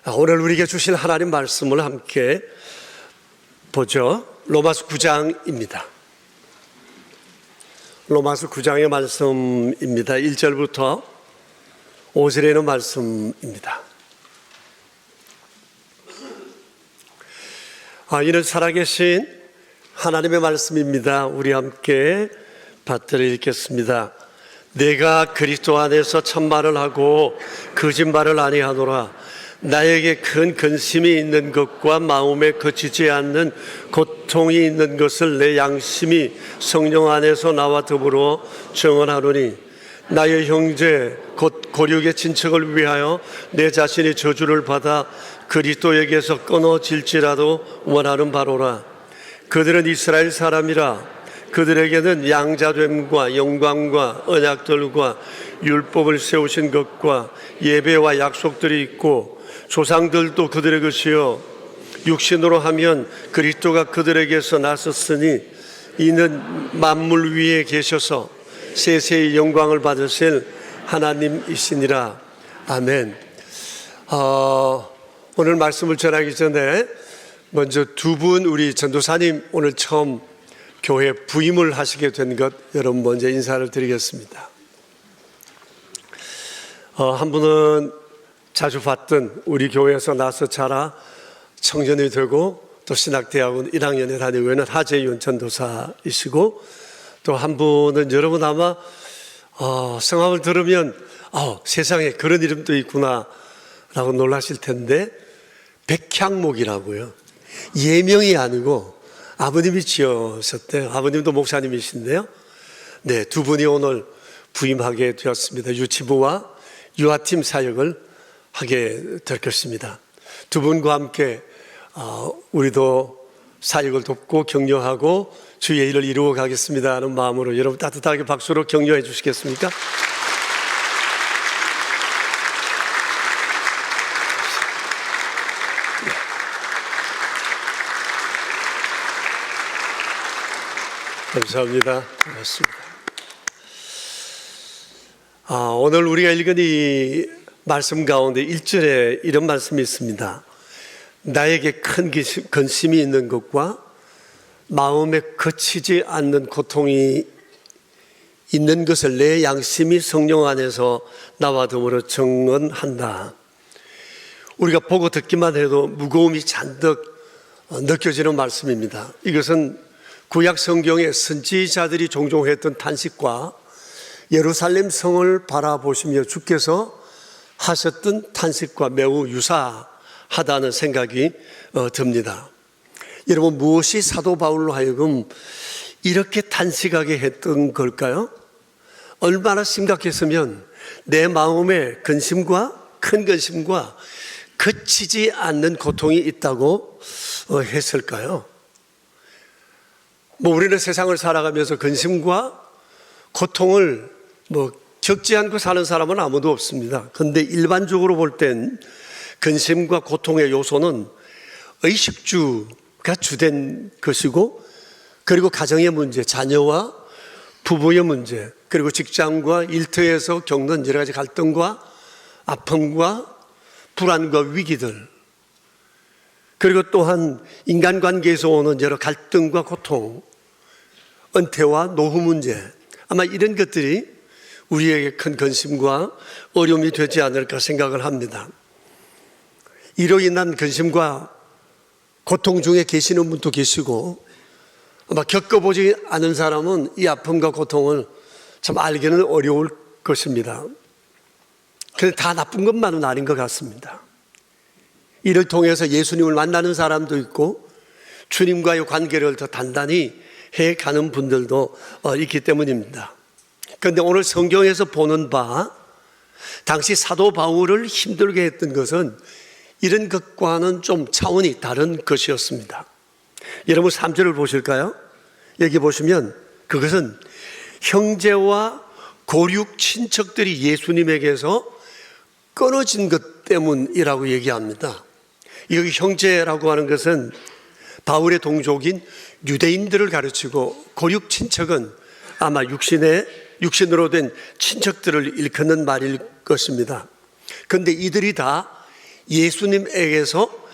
오늘 우리에게 주신 하나님 말씀을 함께 보죠. 로마서 9장입니다. 로마서 9장의 말씀입니다. 1절부터 5절에 있는 말씀입니다. 이는 살아계신 하나님의 말씀입니다. 우리 함께 받들어 읽겠습니다. 내가 그리스도 안에서 참말을 하고 거짓말을 아니하노라. 나에게 큰 근심이 있는 것과 마음에 거치지 않는 고통이 있는 것을 내 양심이 성령 안에서 나와 더불어 증언하노니 나의 형제 곧 고륙의 친척을 위하여 내 자신이 저주를 받아 그리스도에게서 끊어질지라도 원하는 바로라. 그들은 이스라엘 사람이라. 그들에게는 양자됨과 영광과 언약들과 율법을 세우신 것과 예배와 약속들이 있고 조상들도 그들의 것이요 육신으로 하면 그리스도가 그들에게서 나섰으니 이는 만물 위에 계셔서 세세히 영광을 받으실 하나님이시니라. 아멘. 오늘 말씀을 전하기 전에 먼저 두 분 우리 전도사님 오늘 처음 교회 부임을 하시게 된 것 여러분 먼저 인사를 드리겠습니다. 한 분은 자주 봤던 우리 교회에서 나서 자라 청년이 되고 또 신학대학원 1학년에 다니고 있는 하재윤 전도사이시고 또 한 분은 여러분 아마 성함을 들으면 세상에 그런 이름도 있구나 라고 놀라실 텐데 백향목이라고요. 예명이 아니고 아버님이 지으셨대요. 아버님도 목사님이신데요. 네, 두 분이 오늘 부임하게 되었습니다. 유치부와 유아팀 사역을 하게 될 것입니다. 두 분과 함께 우리도 사역을 돕고 격려하고 주의 일을 이루어 가겠습니다 하는 마음으로 여러분 따뜻하게 박수로 격려해 주시겠습니까? 감사합니다. 고맙습니다. 오늘 우리가 읽은 이 말씀 가운데 1절에 이런 말씀이 있습니다. 나에게 큰 근심이 있는 것과 마음에 거치지 않는 고통이 있는 것을 내 양심이 성령 안에서 나와 더불어 증언한다. 우리가 보고 듣기만 해도 무거움이 잔뜩 느껴지는 말씀입니다. 이것은 구약 성경의 선지자들이 종종 했던 탄식과 예루살렘 성을 바라보시며 주께서 하셨던 탄식과 매우 유사하다는 생각이 듭니다. 여러분, 무엇이 사도 바울로 하여금 이렇게 탄식하게 했던 걸까요? 얼마나 심각했으면 내 마음에 큰 근심과 그치지 않는 고통이 있다고 했을까요? 우리는 세상을 살아가면서 근심과 고통을 겪지 않고 사는 사람은 아무도 없습니다. 그런데 일반적으로 볼 땐 근심과 고통의 요소는 의식주가 주된 것이고 그리고 가정의 문제, 자녀와 부부의 문제, 그리고 직장과 일터에서 겪는 여러 가지 갈등과 아픔과 불안과 위기들, 그리고 또한 인간관계에서 오는 여러 갈등과 고통, 은퇴와 노후 문제, 아마 이런 것들이 우리에게 큰 근심과 어려움이 되지 않을까 생각을 합니다. 이로 인한 근심과 고통 중에 계시는 분도 계시고 아마 겪어보지 않은 사람은 이 아픔과 고통을 참 알기는 어려울 것입니다. 그런데 다 나쁜 것만은 아닌 것 같습니다. 이를 통해서 예수님을 만나는 사람도 있고 주님과의 관계를 더 단단히 해가는 분들도 있기 때문입니다. 그런데 오늘 성경에서 보는 바 당시 사도 바울을 힘들게 했던 것은 이런 것과는 좀 차원이 다른 것이었습니다. 여러분 3절을 보실까요? 여기 보시면 그것은 형제와 고륙 친척들이 예수님에게서 끊어진 것 때문이라고 얘기합니다. 여기 형제라고 하는 것은 바울의 동족인 유대인들을 가르치고 고륙 친척은 아마 육신으로 된 친척들을 일컫는 말일 것입니다. 그런데 이들이 다 예수님에게서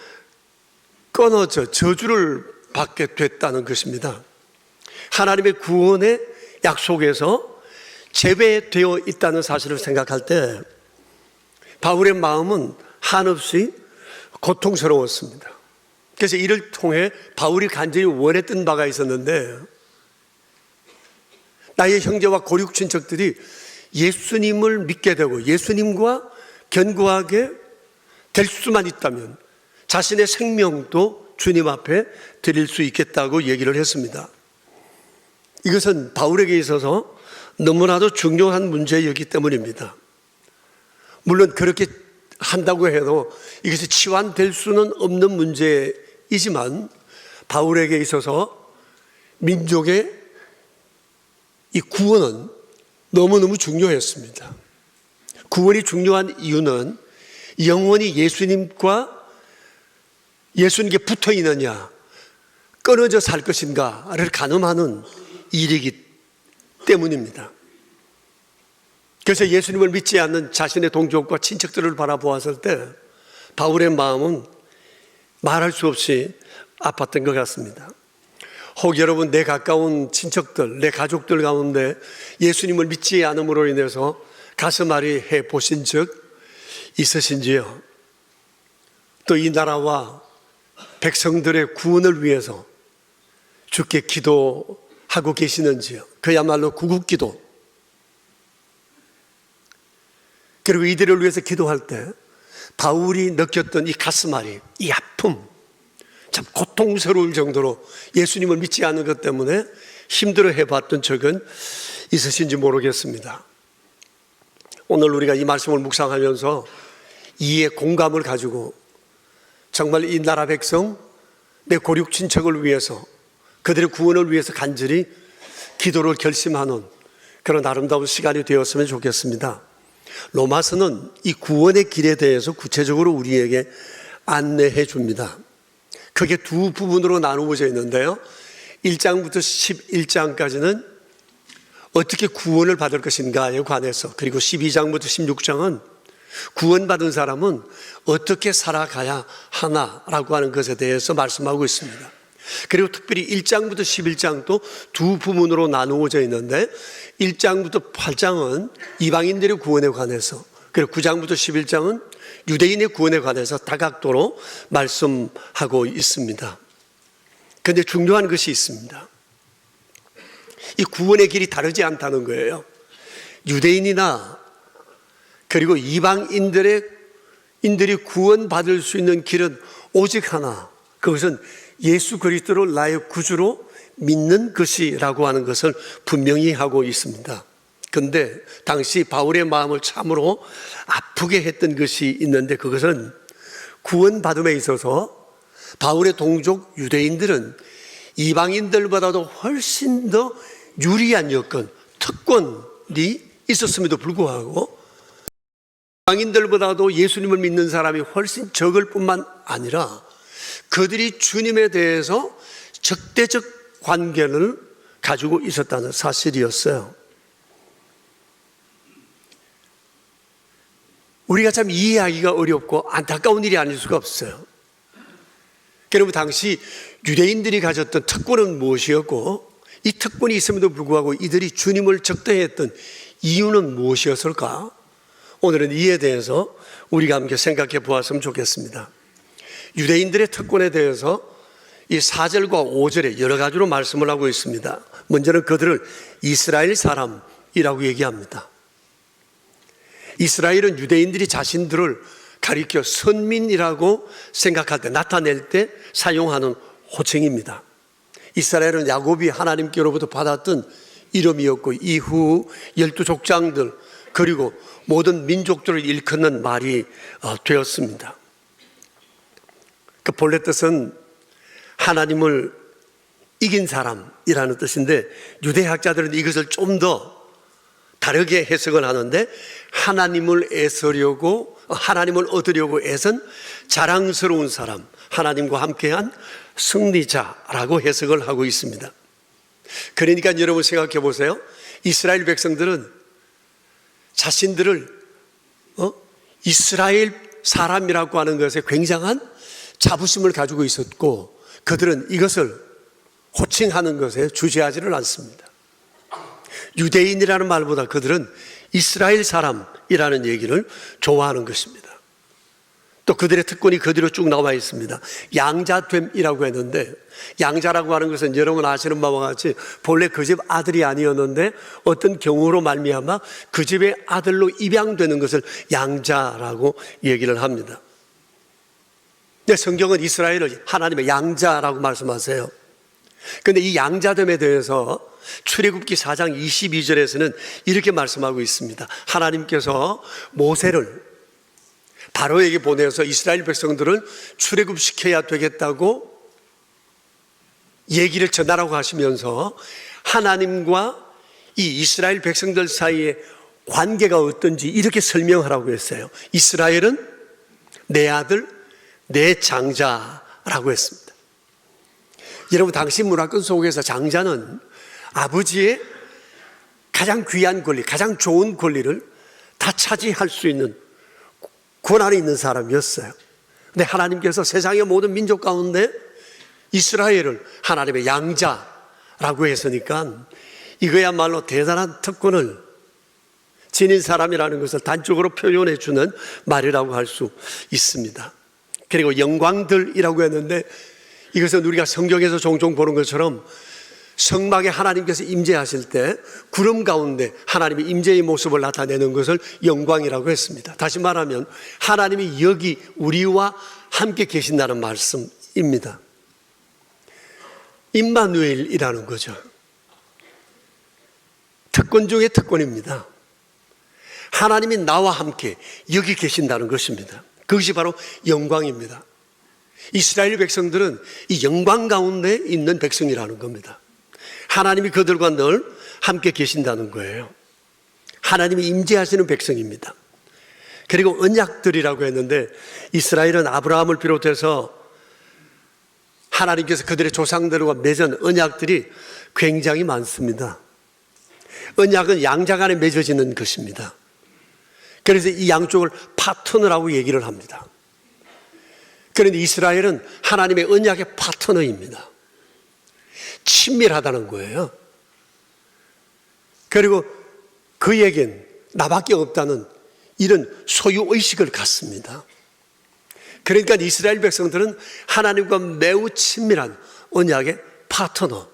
끊어져 저주를 받게 됐다는 것입니다. 하나님의 구원의 약속에서 제외되어 있다는 사실을 생각할 때 바울의 마음은 한없이 고통스러웠습니다. 그래서 이를 통해 바울이 간절히 원했던 바가 있었는데, 나의 형제와 고륙 친척들이 예수님을 믿게 되고 예수님과 견고하게 될 수만 있다면 자신의 생명도 주님 앞에 드릴 수 있겠다고 얘기를 했습니다. 이것은 바울에게 있어서 너무나도 중요한 문제였기 때문입니다. 물론 그렇게 한다고 해도 이것이 치환될 수는 없는 문제이지만 바울에게 있어서 민족의 이 구원은 너무너무 중요했습니다. 구원이 중요한 이유는 영원히 예수님께 붙어 있느냐, 끊어져 살 것인가를 가늠하는 일이기 때문입니다. 그래서 예수님을 믿지 않는 자신의 동족과 친척들을 바라보았을 때 바울의 마음은 말할 수 없이 아팠던 것 같습니다. 혹 여러분, 내 가까운 친척들, 내 가족들 가운데 예수님을 믿지 않음으로 인해서 가슴앓이 해 보신 적 있으신지요? 또 이 나라와 백성들의 구원을 위해서 주께 기도하고 계시는지요? 그야말로 구국기도. 그리고 이들을 위해서 기도할 때 바울이 느꼈던 이 가슴앓이, 이 아픔, 참 고통스러울 정도로 예수님을 믿지 않는 것 때문에 힘들어 해봤던 적은 있으신지 모르겠습니다. 오늘 우리가 이 말씀을 묵상하면서 이에 공감을 가지고 정말 이 나라 백성, 내 고륙 친척을 위해서, 그들의 구원을 위해서 간절히 기도를 결심하는 그런 아름다운 시간이 되었으면 좋겠습니다. 로마서는 이 구원의 길에 대해서 구체적으로 우리에게 안내해 줍니다. 크게 두 부분으로 나누어져 있는데요, 1장부터 11장까지는 어떻게 구원을 받을 것인가에 관해서, 그리고 12장부터 16장은 구원받은 사람은 어떻게 살아가야 하나라고 하는 것에 대해서 말씀하고 있습니다. 그리고 특별히 1장부터 11장도 두 부분으로 나누어져 있는데 1장부터 8장은 이방인들의 구원에 관해서, 그리고 9장부터 11장은 유대인의 구원에 관해서 다각도로 말씀하고 있습니다. 그런데 중요한 것이 있습니다. 이 구원의 길이 다르지 않다는 거예요. 유대인이나 그리고 이방인들이 구원받을 수 있는 길은 오직 하나, 그것은 예수 그리스도를 나의 구주로 믿는 것이라고 하는 것을 분명히 하고 있습니다. 그런데 당시 바울의 마음을 참으로 아프게 했던 것이 있는데, 그것은 구원받음에 있어서 바울의 동족 유대인들은 이방인들보다도 훨씬 더 유리한 여건, 특권이 있었음에도 불구하고 이방인들보다도 예수님을 믿는 사람이 훨씬 적을 뿐만 아니라 그들이 주님에 대해서 적대적 관계를 가지고 있었다는 사실이었어요. 우리가 참 이해하기가 어렵고 안타까운 일이 아닐 수가 없어요. 그러면 당시 유대인들이 가졌던 특권은 무엇이었고, 이 특권이 있음에도 불구하고 이들이 주님을 적대했던 이유는 무엇이었을까? 오늘은 이에 대해서 우리가 함께 생각해 보았으면 좋겠습니다. 유대인들의 특권에 대해서 이 4절과 5절에 여러 가지로 말씀을 하고 있습니다. 먼저는 그들을 이스라엘 사람이라고 얘기합니다. 이스라엘은 유대인들이 자신들을 가리켜 선민이라고 생각할 때, 나타낼 때 사용하는 호칭입니다. 이스라엘은 야곱이 하나님께로부터 받았던 이름이었고, 이후 12족장들 그리고 모든 민족들을 일컫는 말이 되었습니다. 그 본래 뜻은 하나님을 이긴 사람이라는 뜻인데, 유대학자들은 이것을 좀 더 다르게 해석을 하는데, 하나님을 얻으려고 애선 자랑스러운 사람, 하나님과 함께한 승리자라고 해석을 하고 있습니다. 그러니까 여러분 생각해 보세요. 이스라엘 백성들은 자신들을 이스라엘 사람이라고 하는 것에 굉장한 자부심을 가지고 있었고 그들은 이것을 호칭하는 것에 주저하지를 않습니다. 유대인이라는 말보다 그들은 이스라엘 사람이라는 얘기를 좋아하는 것입니다. 또 그들의 특권이 그대로 쭉 나와 있습니다. 양자됨이라고 했는데 양자라고 하는 것은 여러분 아시는 바와 같이 본래 그 집 아들이 아니었는데 어떤 경우로 말미암아 그 집의 아들로 입양되는 것을 양자라고 얘기를 합니다. 근데 성경은 이스라엘을 하나님의 양자라고 말씀하세요. 그런데 이 양자됨에 대해서 출애굽기 4장 22절에서는 이렇게 말씀하고 있습니다. 하나님께서 모세를 바로에게 보내서 이스라엘 백성들을 출애굽시켜야 되겠다고 얘기를 전하라고 하시면서 하나님과 이 이스라엘 백성들 사이의 관계가 어떤지 이렇게 설명하라고 했어요. 이스라엘은 내 아들, 내 장자라고 했습니다. 여러분, 당시 문화권 속에서 장자는 아버지의 가장 귀한 권리, 가장 좋은 권리를 다 차지할 수 있는 권한이 있는 사람이었어요. 근데 하나님께서 세상의 모든 민족 가운데 이스라엘을 하나님의 양자라고 했으니까 이거야말로 대단한 특권을 지닌 사람이라는 것을 단적으로 표현해 주는 말이라고 할 수 있습니다. 그리고 영광들이라고 했는데 이것은 우리가 성경에서 종종 보는 것처럼 성막에 하나님께서 임재하실 때 구름 가운데 하나님의 임재의 모습을 나타내는 것을 영광이라고 했습니다. 다시 말하면 하나님이 여기 우리와 함께 계신다는 말씀입니다. 임마누엘이라는 거죠. 특권 중에 특권입니다. 하나님이 나와 함께 여기 계신다는 것입니다. 그것이 바로 영광입니다. 이스라엘 백성들은 이 영광 가운데 있는 백성이라는 겁니다. 하나님이 그들과 늘 함께 계신다는 거예요. 하나님이 임재하시는 백성입니다. 그리고 언약들이라고 했는데 이스라엘은 아브라함을 비롯해서 하나님께서 그들의 조상들과 맺은 언약들이 굉장히 많습니다. 언약은 양자 간에 맺어지는 것입니다. 그래서 이 양쪽을 파트너라고 얘기를 합니다. 그런데 이스라엘은 하나님의 언약의 파트너입니다. 친밀하다는 거예요. 그리고 그에겐 나밖에 없다는 이런 소유의식을 갖습니다. 그러니까 이스라엘 백성들은 하나님과 매우 친밀한 언약의 파트너,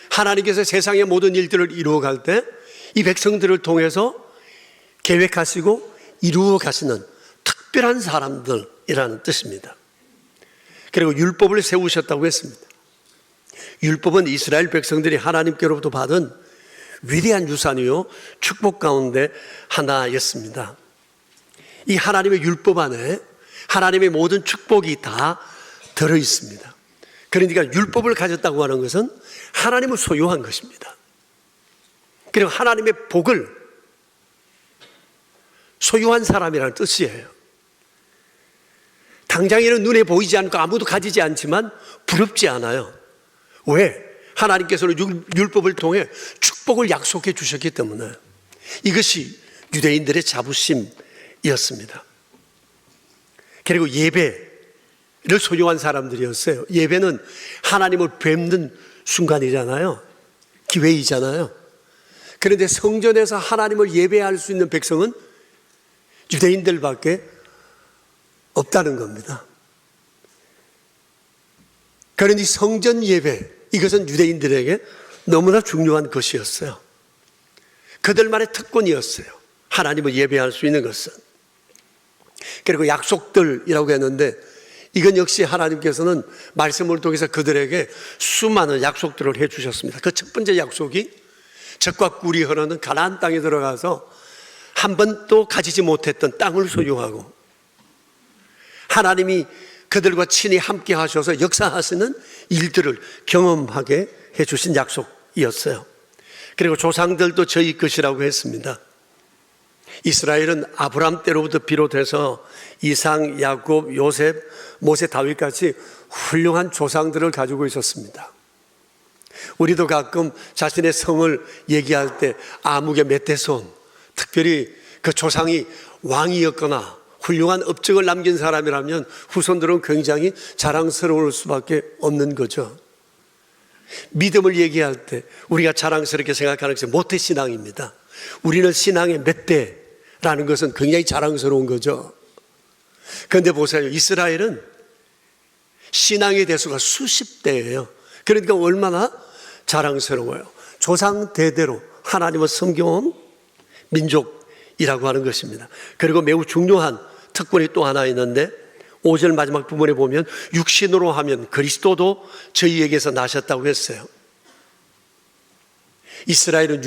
하나님께서 세상의 모든 일들을 이루어갈 때 이 백성들을 통해서 계획하시고 이루어 가시는 특별한 사람들이라는 뜻입니다. 그리고 율법을 세우셨다고 했습니다. 율법은 이스라엘 백성들이 하나님께로부터 받은 위대한 유산이요 축복 가운데 하나였습니다. 이 하나님의 율법 안에 하나님의 모든 축복이 다 들어 있습니다. 그러니까 율법을 가졌다고 하는 것은 하나님을 소유한 것입니다. 그리고 하나님의 복을 소유한 사람이라는 뜻이에요. 당장에는 눈에 보이지 않고 아무도 가지지 않지만 부럽지 않아요. 왜? 하나님께서는 율법을 통해 축복을 약속해 주셨기 때문에. 이것이 유대인들의 자부심이었습니다. 그리고 예배를 소유한 사람들이었어요. 예배는 하나님을 뵙는 순간이잖아요. 기회이잖아요. 그런데 성전에서 하나님을 예배할 수 있는 백성은 유대인들밖에 없다는 겁니다. 그러니 성전 예배, 이것은 유대인들에게 너무나 중요한 것이었어요. 그들만의 특권이었어요. 하나님을 예배할 수 있는 것은. 그리고 약속들이라고 했는데 이건 역시 하나님께서는 말씀을 통해서 그들에게 수많은 약속들을 해주셨습니다. 그 첫 번째 약속이 젖과 꿀이 흐르는 가나안 땅에 들어가서 한 번도 가지지 못했던 땅을 소유하고 하나님이 그들과 친히 함께 하셔서 역사하시는 일들을 경험하게 해주신 약속이었어요. 그리고 조상들도 저희 것이라고 했습니다. 이스라엘은 아브라함 때로부터 비롯해서 이삭, 야곱, 요셉, 모세, 다윗같이 훌륭한 조상들을 가지고 있었습니다. 우리도 가끔 자신의 성을 얘기할 때 아무개 멧대손, 특별히 그 조상이 왕이었거나 훌륭한 업적을 남긴 사람이라면 후손들은 굉장히 자랑스러울 수밖에 없는 거죠. 믿음을 얘기할 때 우리가 자랑스럽게 생각하는 것이 모태신앙입니다. 우리는 신앙의 몇 대라는 것은 굉장히 자랑스러운 거죠. 그런데 보세요. 이스라엘은 신앙의 대수가 수십 대예요. 그러니까 얼마나 자랑스러워요. 조상 대대로 하나님을 섬겨온 민족이라고 하는 것입니다. 그리고 매우 중요한 특권이 또 하나 있는데 5절 마지막 부분에 보면 육신으로 하면 그리스도도 저희에게서 나셨다고 했어요. 이스라엘은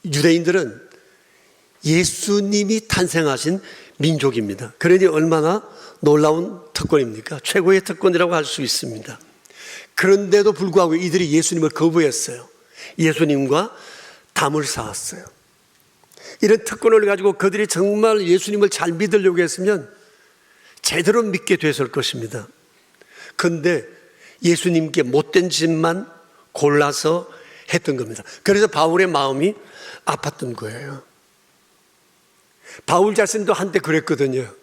유대인들은 예수님이 탄생하신 민족입니다. 그러니 얼마나 놀라운 특권입니까? 최고의 특권이라고 할 수 있습니다. 그런데도 불구하고 이들이 예수님을 거부했어요. 예수님과 담을 쌓았어요. 이런 특권을 가지고 그들이 정말 예수님을 잘 믿으려고 했으면 제대로 믿게 됐을 것입니다. 그런데 예수님께 못된 짓만 골라서 했던 겁니다. 그래서 바울의 마음이 아팠던 거예요. 바울 자신도 한때 그랬거든요.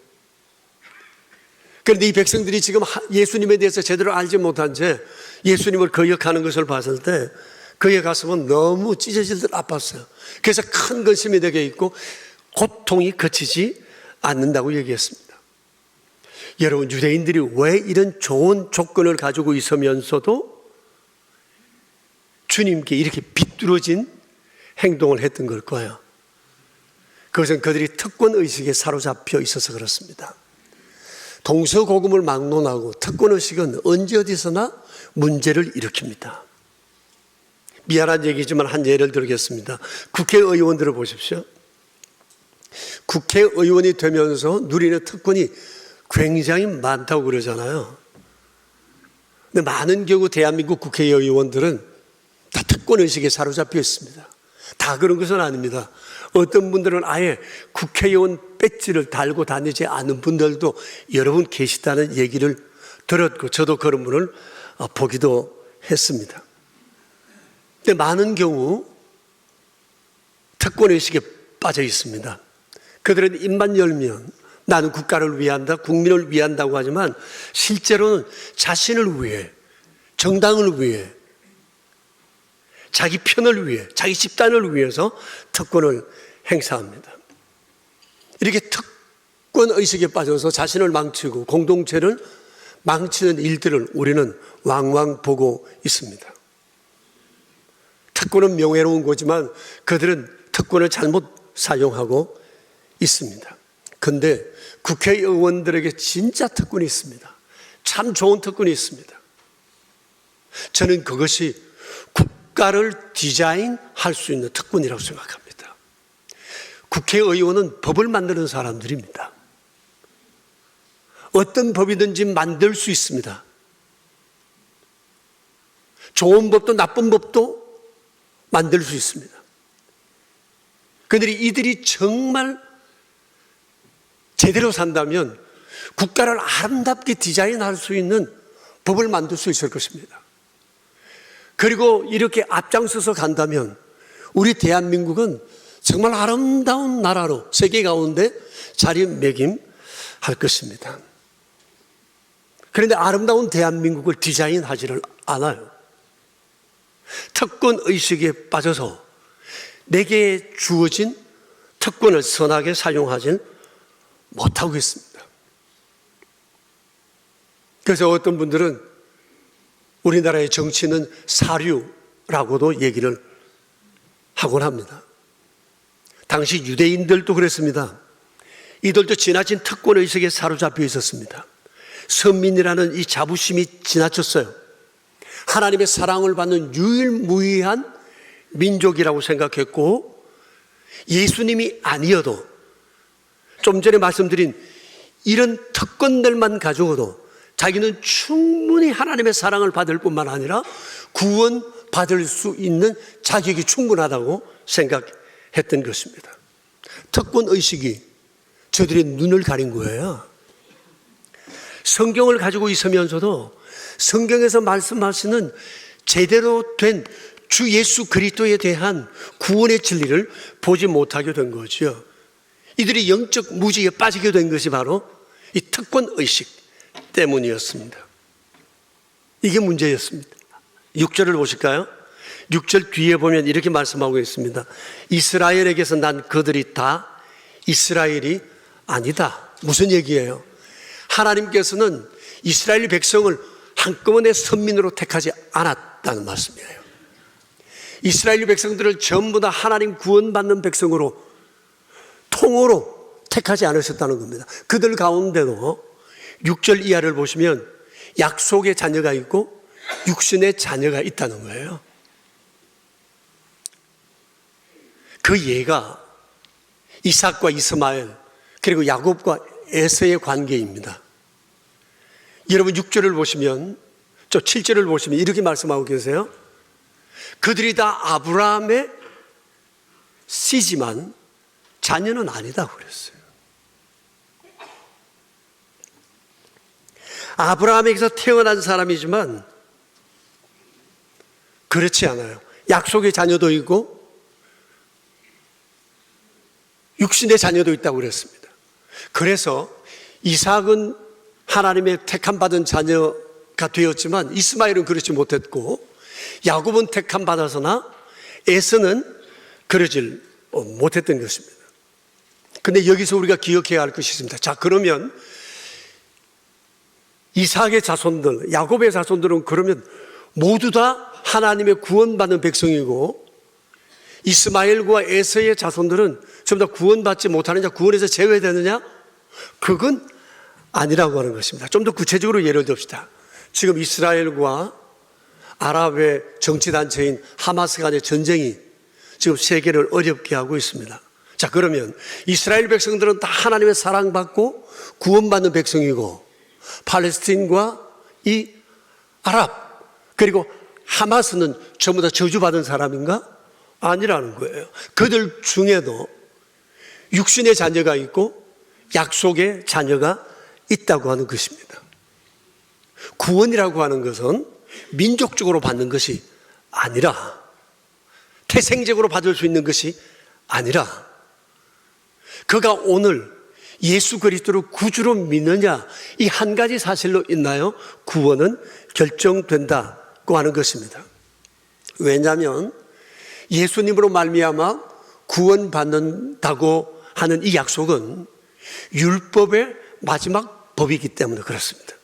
그런데 이 백성들이 지금 예수님에 대해서 제대로 알지 못한 채 예수님을 거역하는 것을 봤을 때 그의 가슴은 너무 찢어지듯 아팠어요. 그래서 큰 근심이 되게 있고 고통이 그치지 않는다고 얘기했습니다. 여러분, 유대인들이 왜 이런 좋은 조건을 가지고 있으면서도 주님께 이렇게 비뚤어진 행동을 했던 걸까요? 그것은 그들이 특권의식에 사로잡혀 있어서 그렇습니다. 동서고금을 막론하고 특권의식은 언제 어디서나 문제를 일으킵니다. 미안한 얘기지만 한 예를 들겠습니다. 국회의원들을 보십시오. 국회의원이 되면서 누리는 특권이 굉장히 많다고 그러잖아요. 근데 많은 경우 대한민국 국회의원들은 다 특권의식에 사로잡혀 있습니다. 다 그런 것은 아닙니다. 어떤 분들은 아예 국회의원 배지를 달고 다니지 않은 분들도 여러분 계시다는 얘기를 들었고 저도 그런 분을 보기도 했습니다. 근데 많은 경우 특권의식에 빠져 있습니다. 그들은 입만 열면 나는 국가를 위한다, 국민을 위한다고 하지만 실제로는 자신을 위해, 정당을 위해, 자기 편을 위해, 자기 집단을 위해서 특권을 행사합니다. 이렇게 특권의식에 빠져서 자신을 망치고 공동체를 망치는 일들을 우리는 왕왕 보고 있습니다. 특권은 명예로운 거지만 그들은 특권을 잘못 사용하고 있습니다. 그런데 국회의원들에게 진짜 특권이 있습니다. 참 좋은 특권이 있습니다. 저는 그것이 국가를 디자인할 수 있는 특권이라고 생각합니다. 국회의원은 법을 만드는 사람들입니다. 어떤 법이든지 만들 수 있습니다. 좋은 법도 나쁜 법도 만들 수 있습니다. 그들이 이들이 정말 제대로 산다면 국가를 아름답게 디자인할 수 있는 법을 만들 수 있을 것입니다. 그리고 이렇게 앞장서서 간다면 우리 대한민국은 정말 아름다운 나라로 세계 가운데 자리매김할 것입니다. 그런데 아름다운 대한민국을 디자인하지를 않아요. 특권의식에 빠져서 내게 주어진 특권을 선하게 사용하지 못하고 있습니다. 그래서 어떤 분들은 우리나라의 정치는 사류라고도 얘기를 하곤 합니다. 당시 유대인들도 그랬습니다. 이들도 지나친 특권의식에 사로잡혀 있었습니다. 선민이라는 이 자부심이 지나쳤어요. 하나님의 사랑을 받는 유일무이한 민족이라고 생각했고 예수님이 아니어도 좀 전에 말씀드린 이런 특권들만 가지고도 자기는 충분히 하나님의 사랑을 받을 뿐만 아니라 구원받을 수 있는 자격이 충분하다고 생각했던 것입니다. 특권의식이 저들의 눈을 가린 거예요. 성경을 가지고 있으면서도 성경에서 말씀하시는 제대로 된 주 예수 그리스도에 대한 구원의 진리를 보지 못하게 된 거죠. 이들이 영적 무지에 빠지게 된 것이 바로 이 특권의식 때문이었습니다. 이게 문제였습니다. 6절을 보실까요? 6절 뒤에 보면 이렇게 말씀하고 있습니다. 이스라엘에게서 난 그들이 다 이스라엘이 아니다. 무슨 얘기예요? 하나님께서는 이스라엘 백성을 한꺼번에 선민으로 택하지 않았다는 말씀이에요. 이스라엘 백성들을 전부 다 하나님 구원받는 백성으로 통으로 택하지 않으셨다는 겁니다. 그들 가운데도 6절 이하를 보시면 약속의 자녀가 있고 육신의 자녀가 있다는 거예요. 그 예가 이삭과 이스마엘 그리고 야곱과 에서의 관계입니다. 여러분 6절을 보시면 저 7절을 보시면 이렇게 말씀하고 계세요. 그들이 다 아브라함의 씨지만 자녀는 아니다고 그랬어요. 아브라함에게서 태어난 사람이지만 그렇지 않아요. 약속의 자녀도 있고 육신의 자녀도 있다고 그랬습니다. 그래서 이삭은 하나님의 택함받은 자녀가 되었지만 이스마엘은 그렇지 못했고 야곱은 택함받아서나 에서는 그러질 못했던 것입니다. 근데 여기서 우리가 기억해야 할 것이 있습니다. 자, 그러면 이삭의 자손들, 야곱의 자손들은 그러면 모두 다 하나님의 구원받는 백성이고 이스마엘과 에서의 자손들은 전부 다 구원받지 못하느냐, 구원에서 제외되느냐? 그건 아니라고 하는 것입니다. 좀 더 구체적으로 예를 듭시다. 지금 이스라엘과 아랍의 정치단체인 하마스 간의 전쟁이 지금 세계를 어렵게 하고 있습니다. 자, 그러면 이스라엘 백성들은 다 하나님의 사랑받고 구원받는 백성이고 팔레스틴과 이 아랍 그리고 하마스는 전부 다 저주받은 사람인가? 아니라는 거예요. 그들 중에도 육신의 자녀가 있고 약속의 자녀가 있다고 하는 것입니다. 구원이라고 하는 것은 민족적으로 받는 것이 아니라 태생적으로 받을 수 있는 것이 아니라 그가 오늘 예수 그리스도를 구주로 믿느냐 이 한 가지 사실로 있나요? 구원은 결정된다고 하는 것입니다. 왜냐하면 예수님으로 말미암아 구원받는다고 하는 이 약속은 율법의 마지막 법이기 때문에 그렇습니다.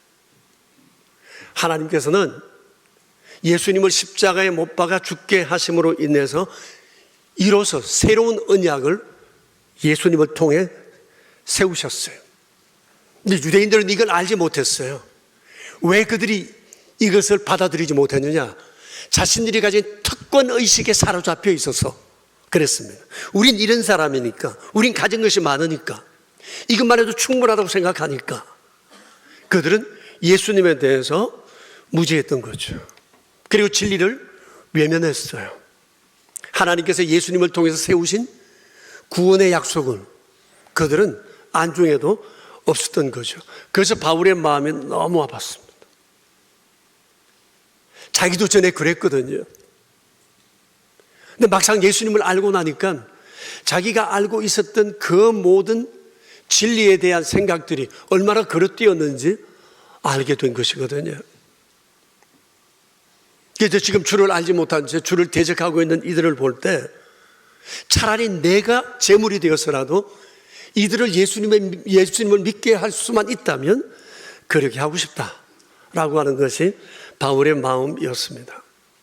하나님께서는 예수님을 십자가에 못 박아 죽게 하심으로 인해서 이로써 새로운 언약을 예수님을 통해 세우셨어요. 근데 유대인들은 이걸 알지 못했어요. 왜 그들이 이것을 받아들이지 못했느냐? 자신들이 가진 특권의식에 사로잡혀 있어서 그랬습니다. 우린 이런 사람이니까, 우린 가진 것이 많으니까, 이것만 해도 충분하다고 생각하니까 그들은 예수님에 대해서 무지했던 거죠. 그리고 진리를 외면했어요. 하나님께서 예수님을 통해서 세우신 구원의 약속은 그들은 안중에도 없었던 거죠. 그래서 바울의 마음이 너무 아팠습니다. 자기도 전에 그랬거든요. 근데 막상 예수님을 알고 나니까 자기가 알고 있었던 그 모든 진리에 대한 생각들이 얼마나 그릇되었는지 알게 된 것이거든요. 그래서 지금 주를 알지 못한 채 주를 대적하고 있는 이들을 볼 때 차라리 내가 제물이 되어서라도 이들을 예수님을 믿게 할 수만 있다면 그렇게 하고 싶다라고 하는 것이 바울의 마음이었습니다.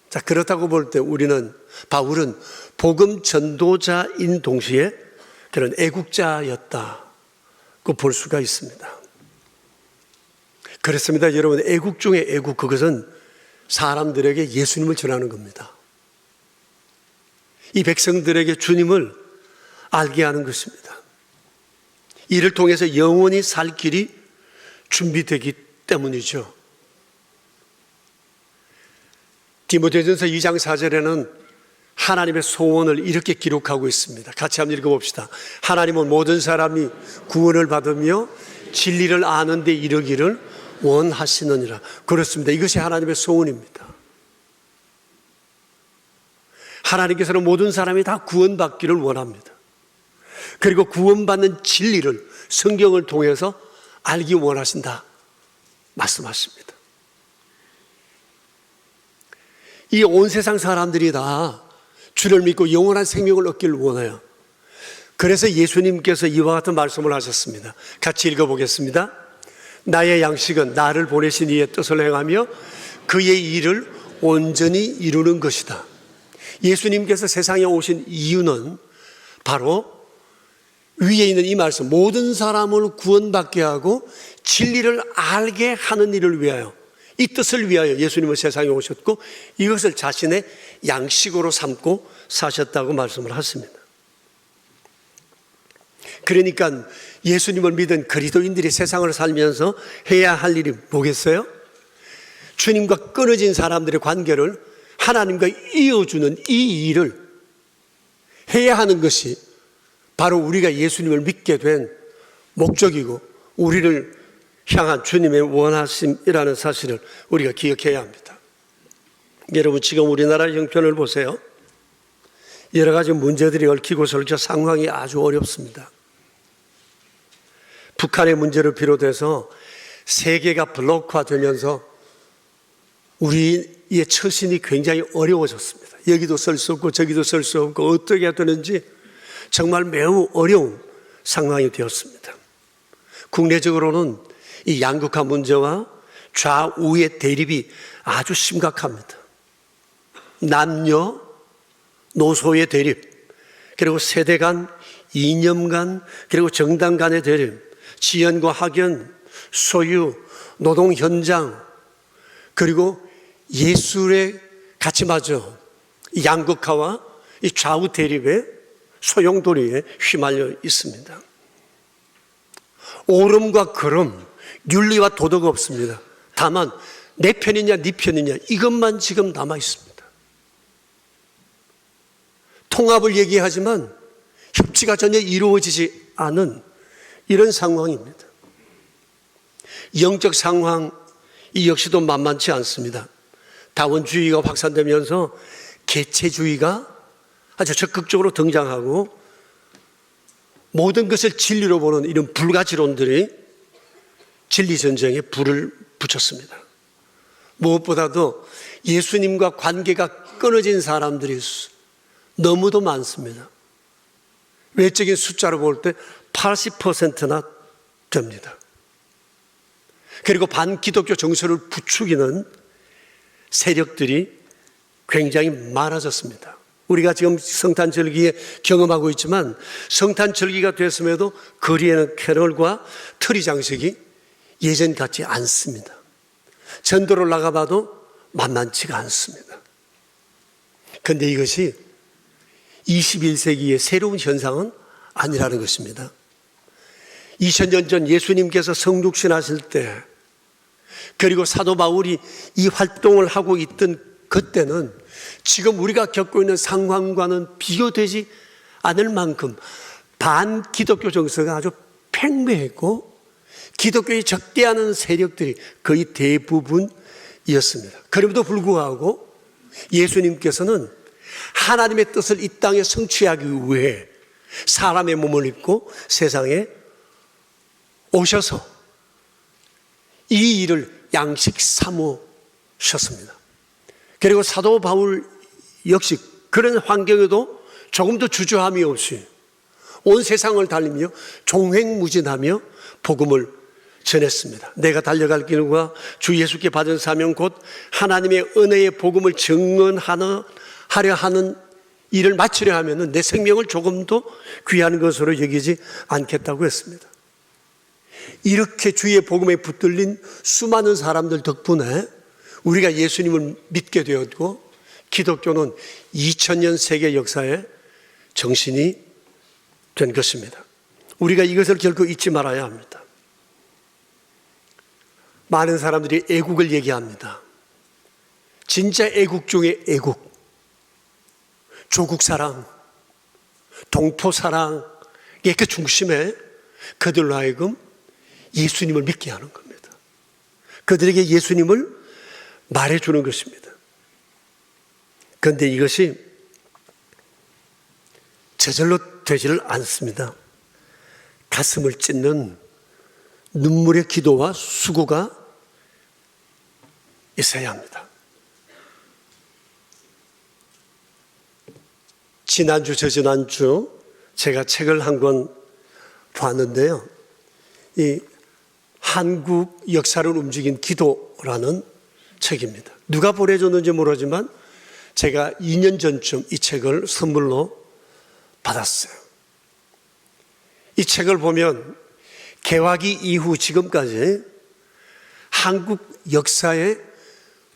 자, 그렇다고 볼 때 바울은 복음 전도자인 동시에 그런 애국자였다고 볼 수가 있습니다. 그렇습니다. 여러분, 애국 중에 애국, 그것은 사람들에게 예수님을 전하는 겁니다. 이 백성들에게 주님을 알게 하는 것입니다. 이를 통해서 영원히 살 길이 준비되기 때문이죠. 디모데전서 2장 4절에는 하나님의 소원을 이렇게 기록하고 있습니다. 같이 한번 읽어봅시다. 하나님은 모든 사람이 구원을 받으며 진리를 아는 데 이르기를 원하시느니라. 그렇습니다. 이것이 하나님의 소원입니다. 하나님께서는 모든 사람이 다 구원받기를 원합니다. 그리고 구원받는 진리를 성경을 통해서 알기 원하신다 말씀하십니다. 이 온 세상 사람들이 다 주를 믿고 영원한 생명을 얻기를 원해요. 그래서 예수님께서 이와 같은 말씀을 하셨습니다. 같이 읽어보겠습니다. 나의 양식은 나를 보내신 이의 뜻을 행하며 그의 일을 온전히 이루는 것이다. 예수님께서 세상에 오신 이유는 바로 위에 있는 이 말씀, 모든 사람을 구원받게 하고 진리를 알게 하는 일을 위하여, 이 뜻을 위하여 예수님은 세상에 오셨고 이것을 자신의 양식으로 삼고 사셨다고 말씀을 하십니다. 그러니까 예수님을 믿은 그리스도인들이 세상을 살면서 해야 할 일이 뭐겠어요? 주님과 끊어진 사람들의 관계를 하나님과 이어주는 이 일을 해야 하는 것이 바로 우리가 예수님을 믿게 된 목적이고 우리를 향한 주님의 원하심이라는 사실을 우리가 기억해야 합니다. 여러분, 지금 우리나라 형편을 보세요. 여러 가지 문제들이 얽히고 설켜 상황이 아주 어렵습니다. 북한의 문제를 비롯해서 세계가 블록화되면서 우리의 처신이 굉장히 어려워졌습니다. 여기도 설 수 없고 저기도 설 수 없고 어떻게 해야 되는지 정말 매우 어려운 상황이 되었습니다. 국내적으로는 이 양극화 문제와 좌우의 대립이 아주 심각합니다. 남녀, 노소의 대립, 그리고 세대 간, 이념 간, 그리고 정당 간의 대립, 지연과 학연, 소유, 노동 현장, 그리고 예술의 가치마저 양극화와 이 좌우 대립의 소용돌이에 휘말려 있습니다. 옳음과 그름, 윤리와 도덕 없습니다. 다만 내 편이냐 네 편이냐 이것만 지금 남아 있습니다. 통합을 얘기하지만 협치가 전혀 이루어지지 않은 이런 상황입니다. 영적 상황 이 역시도 만만치 않습니다. 다원주의가 확산되면서 개체주의가 아주 적극적으로 등장하고 모든 것을 진리로 보는 이런 불가지론들이 진리 전쟁에 불을 붙였습니다. 무엇보다도 예수님과 관계가 끊어진 사람들이 너무도 많습니다. 외적인 숫자로 볼 때 80%나 됩니다. 그리고 반기독교 정서를 부추기는 세력들이 굉장히 많아졌습니다. 우리가 지금 성탄절기에 경험하고 있지만 성탄절기가 됐음에도 거리에는 캐럴과 트리 장식이 예전 같지 않습니다. 전도를 나가봐도 만만치가 않습니다. 그런데 이것이 21세기의 새로운 현상은 아니라는 것입니다. 2000년 전 예수님께서 성육신 하실 때 그리고 사도 바울이 이 활동을 하고 있던 그때는 지금 우리가 겪고 있는 상황과는 비교되지 않을 만큼 반기독교 정서가 아주 팽배했고 기독교에 적대하는 세력들이 거의 대부분이었습니다. 그럼에도 불구하고 예수님께서는 하나님의 뜻을 이 땅에 성취하기 위해 사람의 몸을 입고 세상에 오셔서 이 일을 양식 삼으셨습니다. 그리고 사도 바울 역시 그런 환경에도 조금도 주저함이 없이 온 세상을 달리며 종횡무진하며 복음을 전했습니다. 내가 달려갈 길과 주 예수께 받은 사명 곧 하나님의 은혜의 복음을 증언하려 하는 일을 마치려 하면 내 생명을 조금도 귀한 것으로 여기지 않겠다고 했습니다. 이렇게 주의 복음에 붙들린 수많은 사람들 덕분에 우리가 예수님을 믿게 되었고 기독교는 2000년 세계 역사의 정신이 된 것입니다. 우리가 이것을 결코 잊지 말아야 합니다. 많은 사람들이 애국을 얘기합니다. 진짜 애국 중에 애국, 조국사랑, 동포사랑의 그 중심에 그들로 하여금 예수님을 믿게 하는 겁니다. 그들에게 예수님을 말해주는 것입니다. 그런데 이것이 저절로 되지를 않습니다. 가슴을 찢는 눈물의 기도와 수고가 있어야 합니다. 지난주, 저지난주 제가 책을 한 권 봤는데요. 이 한국 역사를 움직인 기도라는 책입니다. 누가 보내줬는지 모르지만 제가 2년 전쯤 이 책을 선물로 받았어요. 이 책을 보면 개화기 이후 지금까지 한국 역사의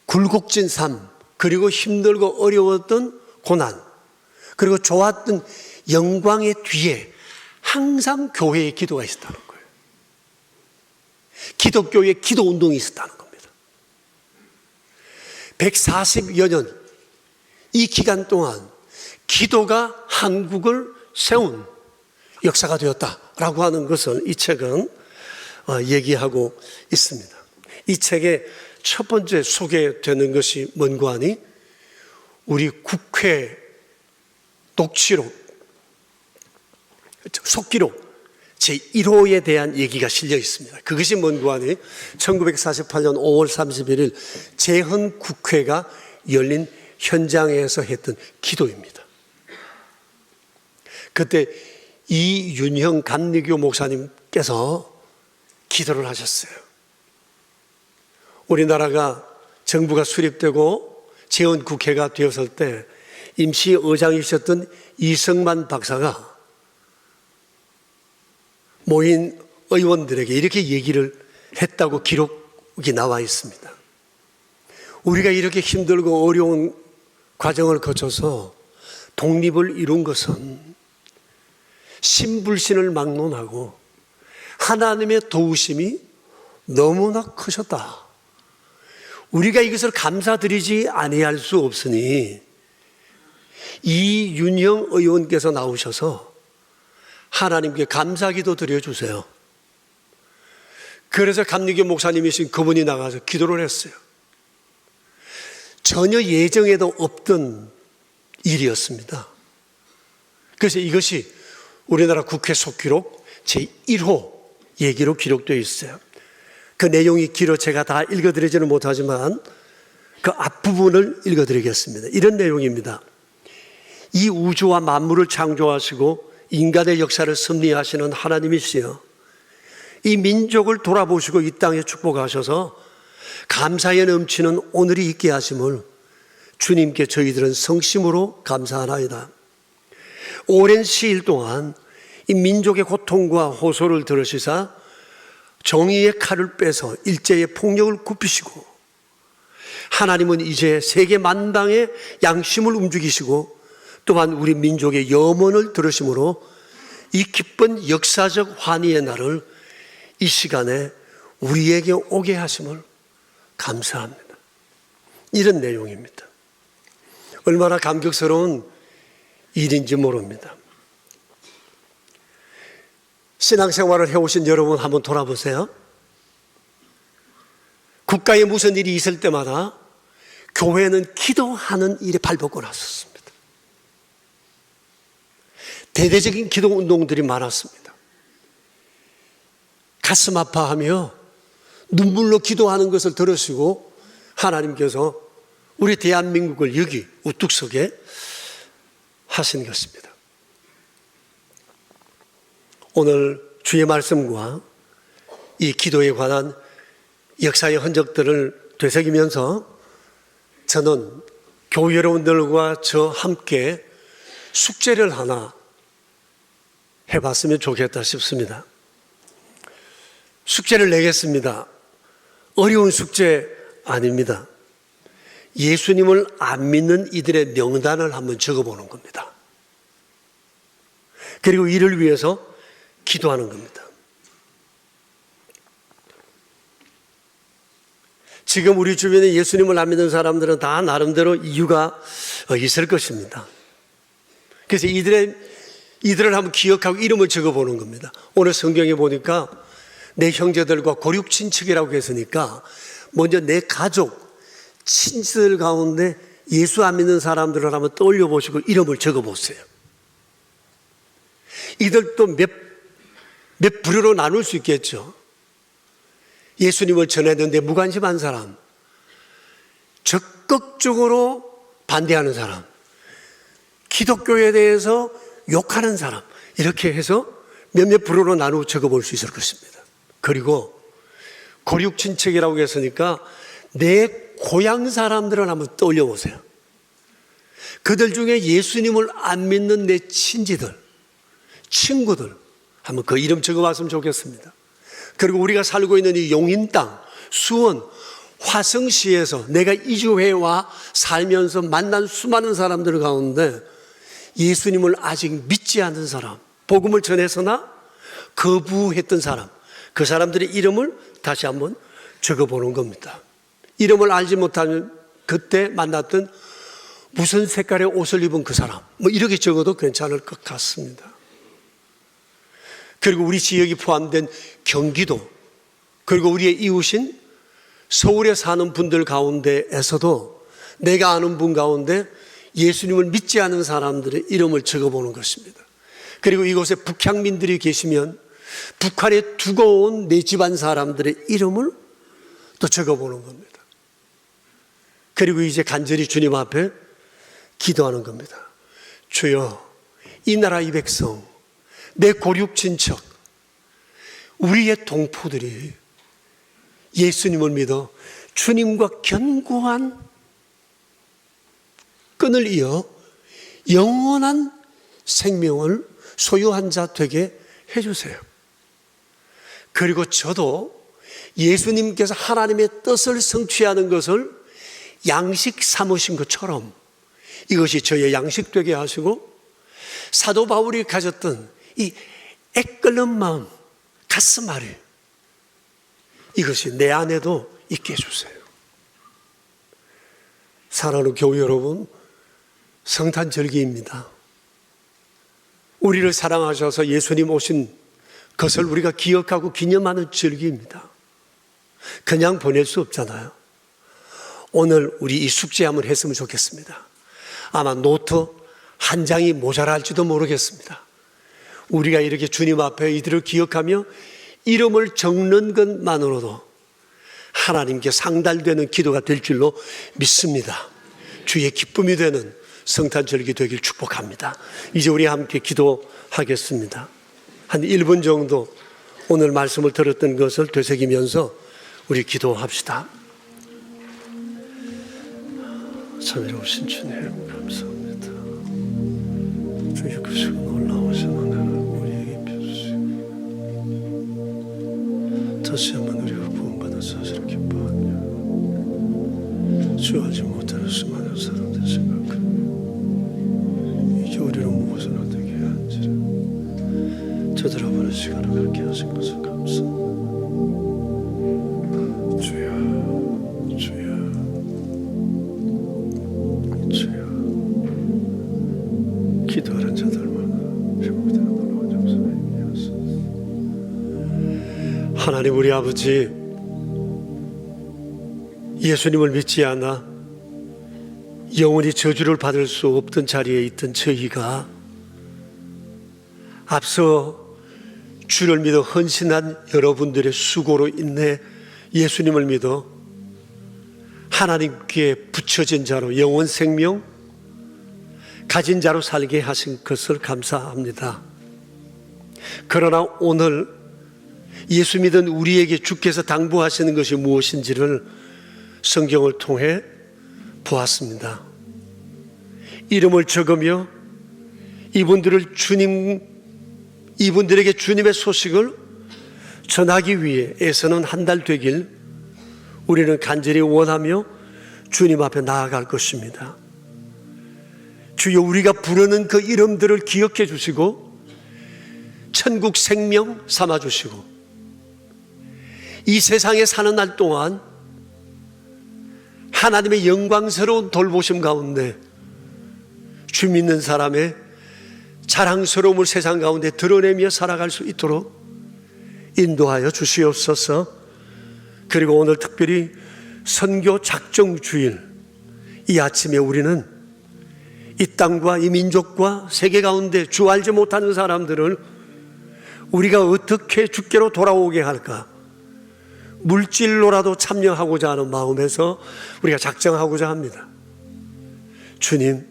굴곡진 삶, 그리고 힘들고 어려웠던 고난, 그리고 좋았던 영광의 뒤에 항상 교회의 기도가 있었다는 거예요. 기독교의 기도 운동이 있었다는 겁니다. 140여 년, 이 기간 동안 기도가 한국을 세운 역사가 되었다라고 하는 것을 이 책은 얘기하고 있습니다. 이 책의 첫 번째 소개되는 것이 뭔고 하니 우리 국회 녹취록, 속기록 제1호에 대한 얘기가 실려 있습니다. 그것이 뭔고 하니 1948년 5월 31일 재헌 국회가 열린 현장에서 했던 기도입니다. 그때 이윤형 감리교 목사님께서 기도를 하셨어요. 우리나라가 정부가 수립되고 재헌국회가 되었을 때 임시 의장이셨던 이성만 박사가 모인 의원들에게 이렇게 얘기를 했다고 기록이 나와 있습니다. 우리가 이렇게 힘들고 어려운 과정을 거쳐서 독립을 이룬 것은 신불신을 막론하고 하나님의 도우심이 너무나 크셨다. 우리가 이것을 감사드리지 아니할 수 없으니 이윤형 의원께서 나오셔서 하나님께 감사기도 드려주세요. 그래서 감리교 목사님이신 그분이 나가서 기도를 했어요. 전혀 예정에도 없던 일이었습니다. 그래서 이것이 우리나라 국회 속기록 제1호 얘기로 기록되어 있어요. 그 내용이 길어 제가 다 읽어드리지는 못하지만 그 앞부분을 읽어드리겠습니다. 이런 내용입니다. 이 우주와 만물을 창조하시고 인간의 역사를 섭리하시는 하나님이시여, 이 민족을 돌아보시고 이 땅에 축복하셔서 감사에 넘치는 오늘이 있게 하심을 주님께 저희들은 성심으로 감사하나이다. 오랜 시일 동안 이 민족의 고통과 호소를 들으시사 정의의 칼을 빼서 일제의 폭력을 굽히시고, 하나님은 이제 세계 만방의 양심을 움직이시고 또한 우리 민족의 염원을 들으심으로 이 기쁜 역사적 환희의 날을 이 시간에 우리에게 오게 하심을 감사합니다. 이런 내용입니다. 얼마나 감격스러운 일인지 모릅니다. 신앙생활을 해오신 여러분 한번 돌아보세요. 국가에 무슨 일이 있을 때마다 교회는 기도하는 일에 발벗고 나섰습니다. 대대적인 기도 운동들이 많았습니다. 가슴 아파하며 눈물로 기도하는 것을 들으시고 하나님께서 우리 대한민국을 여기 우뚝 서게 하신 것입니다. 오늘 주의 말씀과 이 기도에 관한 역사의 흔적들을 되새기면서 저는 교회 여러분들과 저 함께 숙제를 하나 해봤으면 좋겠다 싶습니다. 숙제를 내겠습니다. 어려운 숙제 아닙니다. 예수님을 안 믿는 이들의 명단을 한번 적어보는 겁니다. 그리고 이를 위해서 기도하는 겁니다. 지금 우리 주변에 예수님을 안 믿는 사람들은 다 나름대로 이유가 있을 것입니다. 그래서 이들을 한번 기억하고 이름을 적어보는 겁니다. 오늘 성경에 보니까 내 형제들과 고륙 친척이라고 했으니까 먼저 내 가족, 친지들 가운데 예수 안 믿는 사람들을 한번 떠올려 보시고 이름을 적어 보세요. 이들도 몇 부류로 나눌 수 있겠죠. 예수님을 전했는데 무관심한 사람, 적극적으로 반대하는 사람, 기독교에 대해서 욕하는 사람, 이렇게 해서 몇몇 부류로 나누어 적어볼 수 있을 것입니다. 그리고 고륙친척이라고 했으니까 내 고향 사람들을 한번 떠올려 보세요. 그들 중에 예수님을 안 믿는 내 친지들, 친구들, 한번 그 이름 적어봤으면 좋겠습니다. 그리고 우리가 살고 있는 이 용인 땅, 수원, 화성시에서 내가 이주해와 살면서 만난 수많은 사람들 가운데 예수님을 아직 믿지 않는 사람, 복음을 전해서나 거부했던 사람, 그 사람들의 이름을 다시 한번 적어보는 겁니다. 이름을 알지 못하면 그때 만났던 무슨 색깔의 옷을 입은 그 사람, 뭐 이렇게 적어도 괜찮을 것 같습니다. 그리고 우리 지역이 포함된 경기도, 그리고 우리의 이웃인 서울에 사는 분들 가운데에서도 내가 아는 분 가운데 예수님을 믿지 않은 사람들의 이름을 적어보는 것입니다. 그리고 이곳에 북향민들이 계시면 북한에 두고 온 내 집안 사람들의 이름을 또 적어보는 겁니다. 그리고 이제 간절히 주님 앞에 기도하는 겁니다. 주여, 이 나라 이 백성, 내 고륙친척, 우리의 동포들이 예수님을 믿어 주님과 견고한 끈을 이어 영원한 생명을 소유한 자 되게 해주세요. 그리고 저도 예수님께서 하나님의 뜻을 성취하는 것을 양식 삼으신 것처럼 이것이 저의 양식 되게 하시고, 사도 바울이 가졌던 이 애끓는 마음, 가슴앓이, 이것이 내 안에도 있게 해주세요. 사랑하는 교회 여러분, 성탄절기입니다. 우리를 사랑하셔서 예수님 오신 것을 우리가 기억하고 기념하는 절기입니다. 그냥 보낼 수 없잖아요. 오늘 우리 이 숙제 한번 했으면 좋겠습니다. 아마 노트 한 장이 모자랄지도 모르겠습니다. 우리가 이렇게 주님 앞에 이들을 기억하며 이름을 적는 것만으로도 하나님께 상달되는 기도가 될 줄로 믿습니다. 주의 기쁨이 되는 성탄절기 되길 축복합니다. 이제 우리 함께 기도하겠습니다. 한 1분 정도 오늘 말씀을 들었던 것을 되새기면서 우리 기도합시다. 참여로우신 주님 감사합니다. 주의 크시고 놀라우신 은혜를 우리에게 펴주시고 다시 한번 우리가 구원받은 사실을 기뻐하며 주 알지 못하는 수많은 사람들 생각하며 이제 우리를 무엇을 어떻게 한지를 되돌아보는 시간을 갖게 하신 것을 감사합니다. 주여, 주여, 주여, 기도하는 자들마다 회복되는 놀라운 역사가 있게 하소서. 하나님 우리 아버지, 예수님을 믿지 않아 영원히 저주를 받을 수 없던 자리에 있던 저희가 앞서 주를 믿어 헌신한 여러분들의 수고로 인해 예수님을 믿어 하나님께 붙여진 자로 영원 생명 가진 자로 살게 하신 것을 감사합니다. 그러나 오늘 예수 믿은 우리에게 주께서 당부하시는 것이 무엇인지를 성경을 통해 보았습니다. 이름을 적으며 이분들에게 주님의 소식을 전하기 위해 애쓰는 한 달 되길 우리는 간절히 원하며 주님 앞에 나아갈 것입니다. 주여, 우리가 부르는 그 이름들을 기억해 주시고 천국 생명 삼아 주시고 이 세상에 사는 날 동안 하나님의 영광스러운 돌보심 가운데 주 믿는 사람의 자랑스러움을 세상 가운데 드러내며 살아갈 수 있도록 인도하여 주시옵소서. 그리고 오늘 특별히 선교 작정 주일, 이 아침에 우리는 이 땅과 이 민족과 세계 가운데 주 알지 못하는 사람들을 우리가 어떻게 주께로 돌아오게 할까? 물질로라도 참여하고자 하는 마음에서 우리가 작정하고자 합니다. 주님,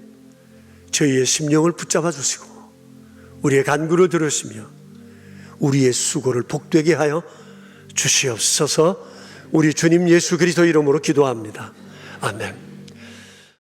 저희의 심령을 붙잡아 주시고 우리의 간구를 들으시며 우리의 수고를 복되게 하여 주시옵소서. 우리 주님 예수 그리스도 이름으로 기도합니다. 아멘.